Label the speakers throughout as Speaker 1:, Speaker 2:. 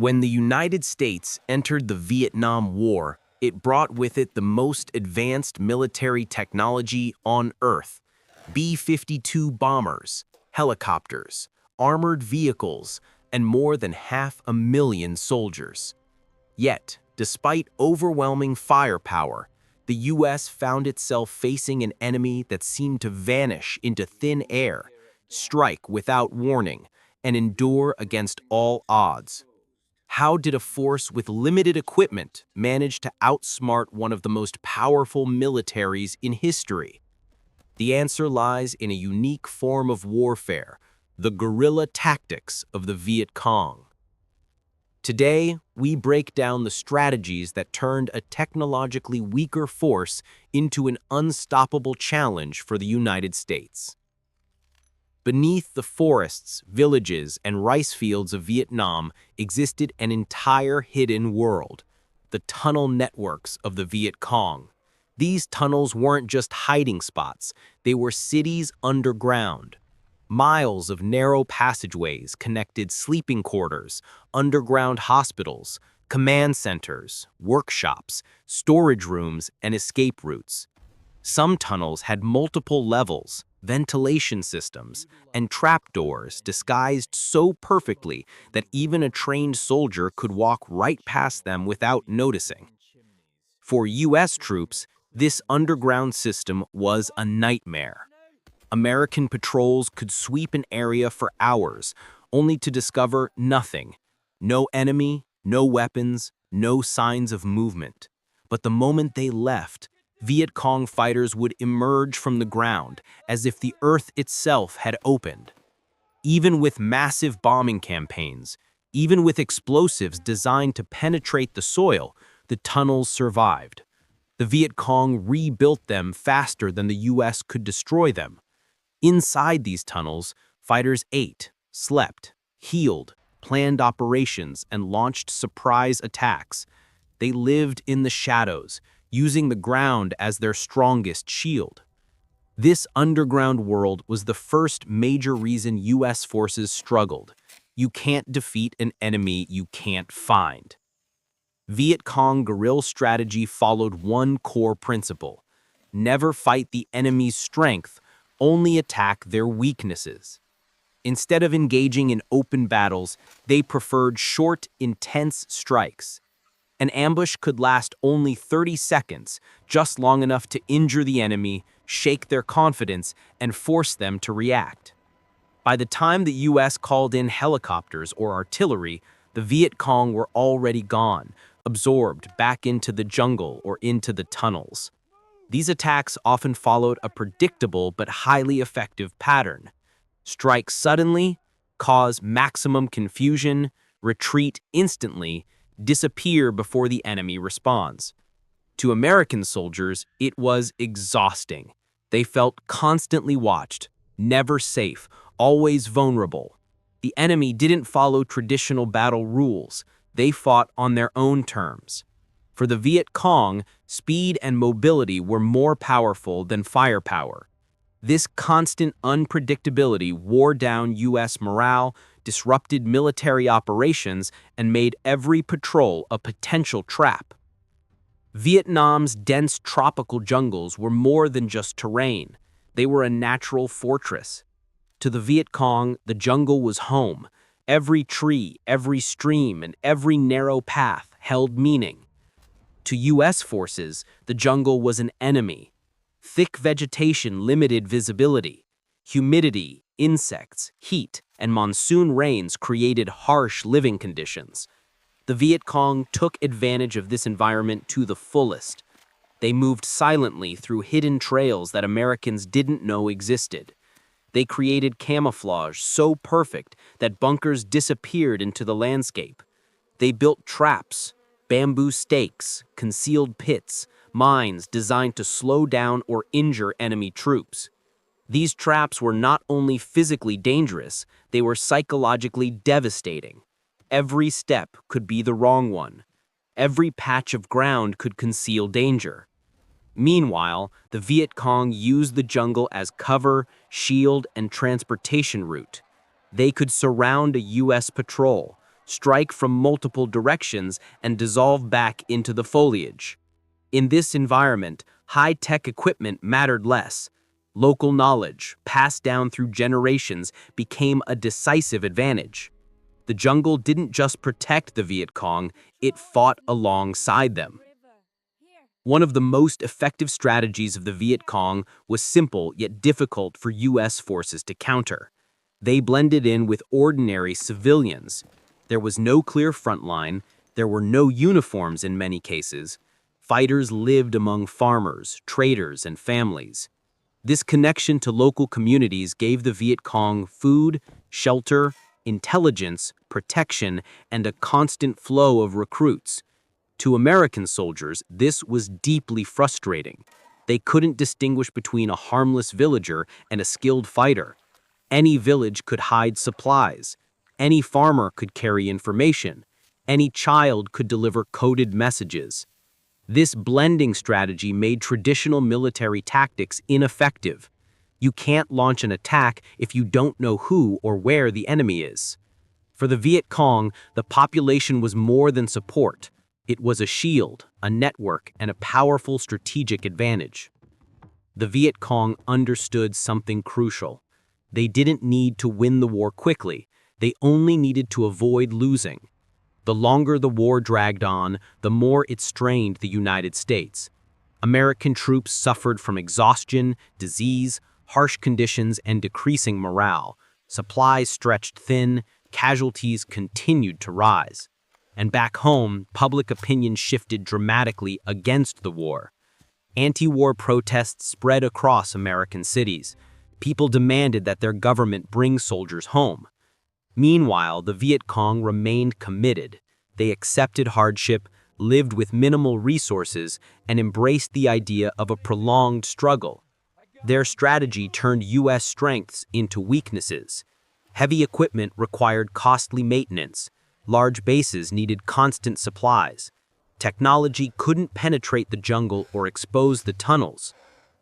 Speaker 1: When the United States entered the Vietnam War, it brought with it the most advanced military technology on Earth: B-52 bombers, helicopters, armored vehicles, and more than 500,000 soldiers. Yet, despite overwhelming firepower, the U.S. found itself facing an enemy that seemed to vanish into thin air, strike without warning, and endure against all odds. How did a force with limited equipment manage to outsmart one of the most powerful militaries in history? The answer lies in a unique form of warfare, the guerrilla tactics of the Viet Cong. Today, we break down the strategies that turned a technologically weaker force into an unstoppable challenge for the United States. Beneath the forests, villages, and rice fields of Vietnam existed an entire hidden world, the tunnel networks of the Viet Cong. These tunnels weren't just hiding spots, they were cities underground. Miles of narrow passageways connected sleeping quarters, underground hospitals, command centers, workshops, storage rooms, and escape routes. Some tunnels had multiple levels, ventilation systems, and trapdoors disguised so perfectly that even a trained soldier could walk right past them without noticing. For U.S. troops, this underground system was a nightmare. American patrols could sweep an area for hours, only to discover nothing. No enemy, no weapons, no signs of movement. But the moment they left, Viet Cong fighters would emerge from the ground as if the earth itself had opened. Even with massive bombing campaigns, even with explosives designed to penetrate the soil, the tunnels survived. The Viet Cong rebuilt them faster than the U.S. could destroy them. Inside these tunnels, fighters ate, slept, healed, planned operations, and launched surprise attacks. They lived in the shadows, using the ground as their strongest shield. This underground world was the first major reason U.S. forces struggled. You can't defeat an enemy you can't find. Viet Cong guerrilla strategy followed one core principle: never fight the enemy's strength, only attack their weaknesses. Instead of engaging in open battles, they preferred short, intense strikes. An ambush could last only 30 seconds, just long enough to injure the enemy, shake their confidence, and force them to react. By the time the U.S. called in helicopters or artillery, the Viet Cong were already gone, absorbed back into the jungle or into the tunnels. These attacks often followed a predictable but highly effective pattern: strike suddenly, cause maximum confusion, retreat instantly, disappear before the enemy responds. To American soldiers, it was exhausting. They felt constantly watched, never safe, always vulnerable. The enemy didn't follow traditional battle rules. They fought on their own terms. For the Viet Cong, speed and mobility were more powerful than firepower. This constant unpredictability wore down U.S. morale, disrupted military operations, and made every patrol a potential trap. Vietnam's dense tropical jungles were more than just terrain. They were a natural fortress. To the Viet Cong, the jungle was home. Every tree, every stream, and every narrow path held meaning. To U.S. forces, the jungle was an enemy. Thick vegetation limited visibility. Humidity, insects, heat, and monsoon rains created harsh living conditions. The Viet Cong took advantage of this environment to the fullest. They moved silently through hidden trails that Americans didn't know existed. They created camouflage so perfect that bunkers disappeared into the landscape. They built traps, bamboo stakes, concealed pits, mines designed to slow down or injure enemy troops. These traps were not only physically dangerous, they were psychologically devastating. Every step could be the wrong one. Every patch of ground could conceal danger. Meanwhile, the Viet Cong used the jungle as cover, shield, and transportation route. They could surround a U.S. patrol, strike from multiple directions, and dissolve back into the foliage. In this environment, high-tech equipment mattered less. Local knowledge, passed down through generations, became a decisive advantage. The jungle didn't just protect the Viet Cong, it fought alongside them. One of the most effective strategies of the Viet Cong was simple yet difficult for U.S. forces to counter. They blended in with ordinary civilians. There was no clear front line, there were no uniforms in many cases. Fighters lived among farmers, traders, and families. This connection to local communities gave the Viet Cong food, shelter, intelligence, protection, and a constant flow of recruits. To American soldiers, this was deeply frustrating. They couldn't distinguish between a harmless villager and a skilled fighter. Any village could hide supplies. Any farmer could carry information. Any child could deliver coded messages. This blending strategy made traditional military tactics ineffective. You can't launch an attack if you don't know who or where the enemy is. For the Viet Cong, the population was more than support. It was a shield, a network, and a powerful strategic advantage. The Viet Cong understood something crucial. They didn't need to win the war quickly. They only needed to avoid losing. The longer the war dragged on, the more it strained the United States. American troops suffered from exhaustion, disease, harsh conditions, and decreasing morale. Supplies stretched thin, casualties continued to rise. And back home, public opinion shifted dramatically against the war. Anti-war protests spread across American cities. People demanded that their government bring soldiers home. Meanwhile, the Viet Cong remained committed. They accepted hardship, lived with minimal resources, and embraced the idea of a prolonged struggle. Their strategy turned U.S. strengths into weaknesses. Heavy equipment required costly maintenance. Large bases needed constant supplies. Technology couldn't penetrate the jungle or expose the tunnels.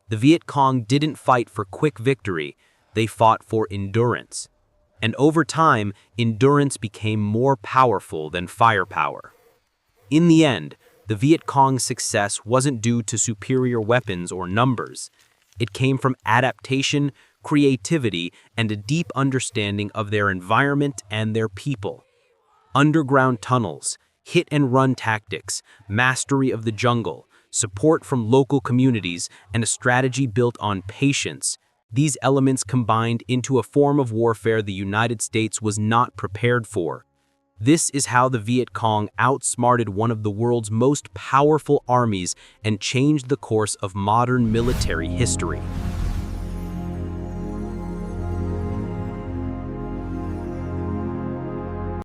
Speaker 1: The Viet Cong didn't fight for quick victory, they fought for endurance. And over time, endurance became more powerful than firepower. In the end, the Viet Cong's success wasn't due to superior weapons or numbers. It came from adaptation, creativity, and a deep understanding of their environment and their people. Underground tunnels, hit-and-run tactics, mastery of the jungle, support from local communities, and a strategy built on patience. These elements combined into a form of warfare the United States was not prepared for. This is how the Viet Cong outsmarted one of the world's most powerful armies and changed the course of modern military history.